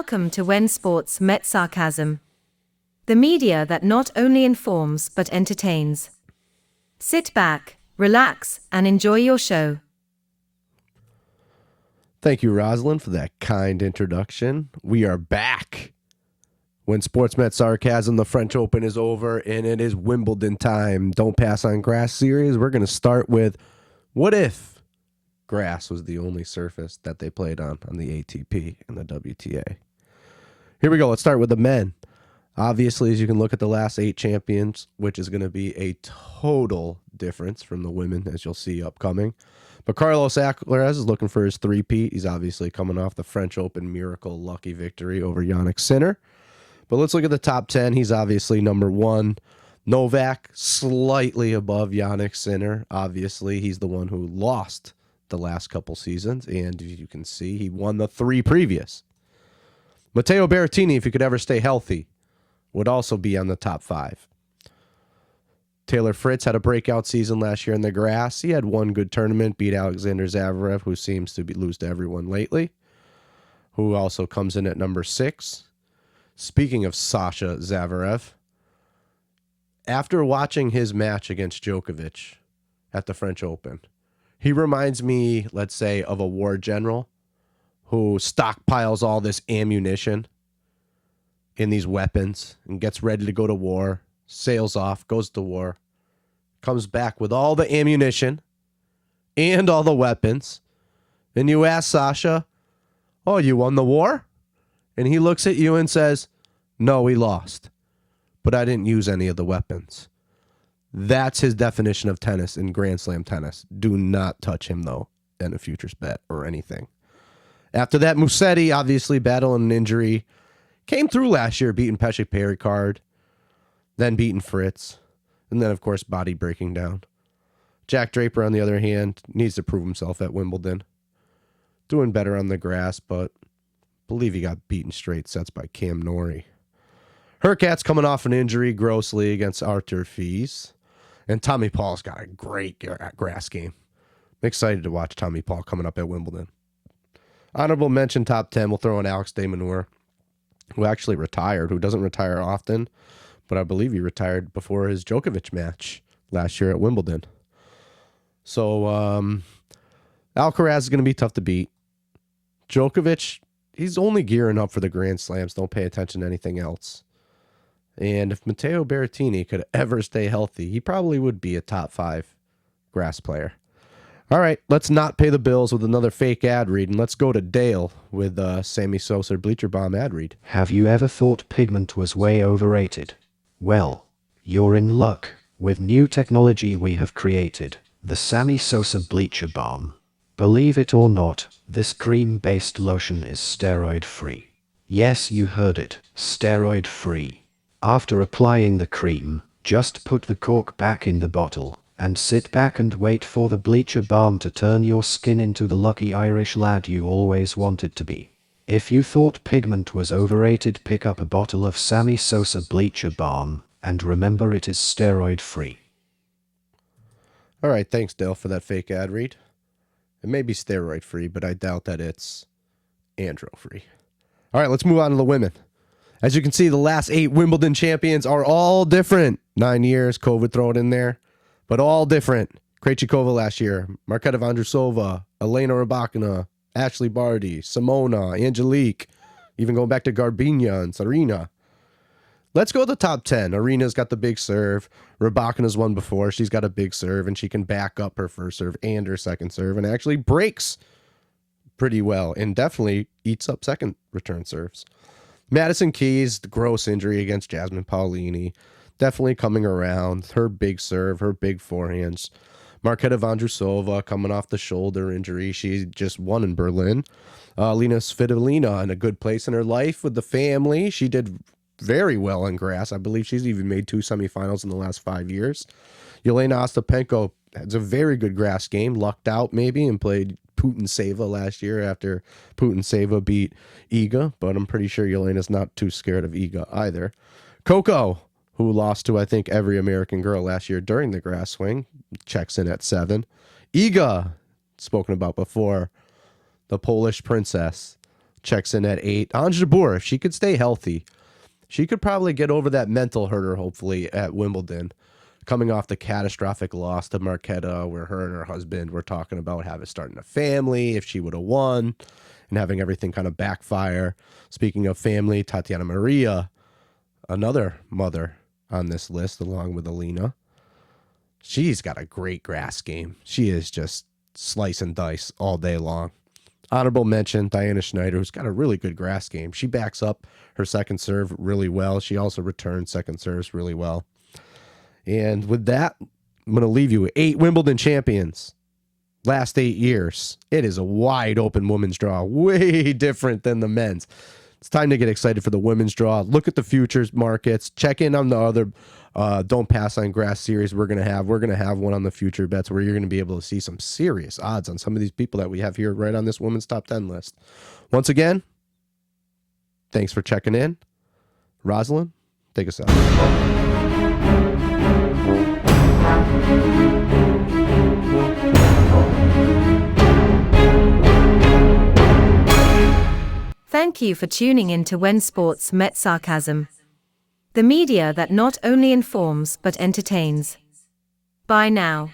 Welcome to When Sports Met Sarcasm. The media that not only informs but entertains. Sit back, relax, and enjoy your show. Thank you, Rosalind, for that kind introduction. We are back. When Sports Met Sarcasm, the French Open is over, and it is Wimbledon time. Don't Pass on Grass series. We're going to start with, what if grass was the only surface that they played on the ATP and the WTA? Here we go. Let's start with the men. Obviously, as you can look at the last 8 champions, which is going to be a total difference from the women, as you'll see upcoming. But Carlos Alcaraz is looking for his three-peat. He's obviously coming off the French Open miracle lucky victory over Jannik Sinner. But let's look at the top 10. He's obviously number 1. Novak, slightly above Jannik Sinner. Obviously, he's the one who lost the last couple seasons, and as you can see, he won the 3 previous. Matteo Berrettini, if he could ever stay healthy, would also be on the top 5. Taylor Fritz had a breakout season last year in the grass. He had one good tournament, beat Alexander Zverev, who seems to lose to everyone lately, who also comes in at number 6. Speaking of Sasha Zverev, after watching his match against Djokovic at the French Open, he reminds me, let's say, of a war general who stockpiles all this ammunition in these weapons and gets ready to go to war, sails off, goes to war, comes back with all the ammunition and all the weapons. And you ask Sasha, "Oh, you won the war?" And he looks at you and says, "No, we lost, but I didn't use any of the weapons." That's his definition of tennis in Grand Slam tennis. Do not touch him, though, in a futures bet or anything. After that, Musetti, obviously battling an injury, came through last year, beating Pesce Pericard, then beating Fritz, and then, of course, body breaking down. Jack Draper, on the other hand, needs to prove himself at Wimbledon. Doing better on the grass, but I believe he got beaten straight sets by Cam Norrie. Hurkacz's coming off an injury grossly against Arthur Fils. And Tommy Paul's got a great grass game. I'm excited to watch Tommy Paul coming up at Wimbledon. Honorable mention top 10, we'll throw in Alex de Minaur, who actually retired, who doesn't retire often, but I believe he retired before his Djokovic match last year at Wimbledon. So Alcaraz is going to be tough to beat. Djokovic, he's only gearing up for the Grand Slams. Don't pay attention to anything else. And if Matteo Berrettini could ever stay healthy, he probably would be a top 5 grass player. All right, let's not pay the bills with another fake ad read, and let's go to Dale with Sammy Sosa Bleacher Bomb ad read. Have you ever thought pigment was way overrated? Well, you're in luck. With new technology we have created, the Sammy Sosa Bleacher Balm. Believe it or not, this cream-based lotion is steroid-free. Yes, you heard it, steroid-free. After applying the cream, just put the cork back in the bottle, and sit back and wait for the Bleacher Balm to turn your skin into the lucky Irish lad you always wanted to be. If you thought pigment was overrated, pick up a bottle of Sammy Sosa Bleacher Balm, and remember it is steroid-free. All right, thanks, Dale, for that fake ad read. It may be steroid-free, but I doubt that it's andro-free. All right, let's move on to the women. As you can see, the last 8 Wimbledon champions are all different. 9 years, COVID thrown in there, but all different. Krejcikova last year, Marketa Vondrousova, Elena Rybakina, Ashley Barty, Simona, Angelique, even going back to Garbina and Serena. Let's go to the top 10. Arena's got the big serve. Rybakina's won before. She's got a big serve, and she can back up her first serve and her second serve, and actually breaks pretty well, and definitely eats up second return serves. Madison Keys, the gross injury against Jasmine Paolini, definitely coming around. Her big serve, her big forehands. Marketa Vondrousova coming off the shoulder injury. She just won in Berlin. Lena Svitolina in a good place in her life with the family. She did very well in grass. I believe she's even made 2 semifinals in the last 5 years. Yelena Ostapenko has a very good grass game, lucked out maybe, and played Putin-Seva last year after Putin-Seva beat Iga, but I'm pretty sure Yelena's not too scared of Iga either. Coco, who lost to, I think, every American girl last year during the grass swing, checks in at 7. Iga, spoken about before, the Polish princess, checks in at 8. Ons Jabeur, if she could stay healthy, she could probably get over that mental hurdle, hopefully, at Wimbledon. Coming off the catastrophic loss to Marketa, where her and her husband were talking about starting a family if she would have won, and having everything kind of backfire. Speaking of family, Tatiana Maria, another mother on this list, along with Alina. She's got a great grass game. She is just slice and dice all day long. Honorable mention, Diana Schneider, who's got a really good grass game. She backs up her second serve really well. She also returns second serves really well. And with that, I'm going to leave you with 8 Wimbledon champions. Last 8 years. It is a wide open women's draw. Way different than the men's. It's time to get excited for the women's draw. Look at the futures markets. Check in on the other Don't Pass on Grass series we're going to have. We're going to have one on the future bets where you're going to be able to see some serious odds on some of these people that we have here right on this women's top 10 list. Once again, thanks for checking in. Rosalind, take us out. Thank you for tuning in to When Sports Met Sarcasm, the media that not only informs but entertains. Bye now.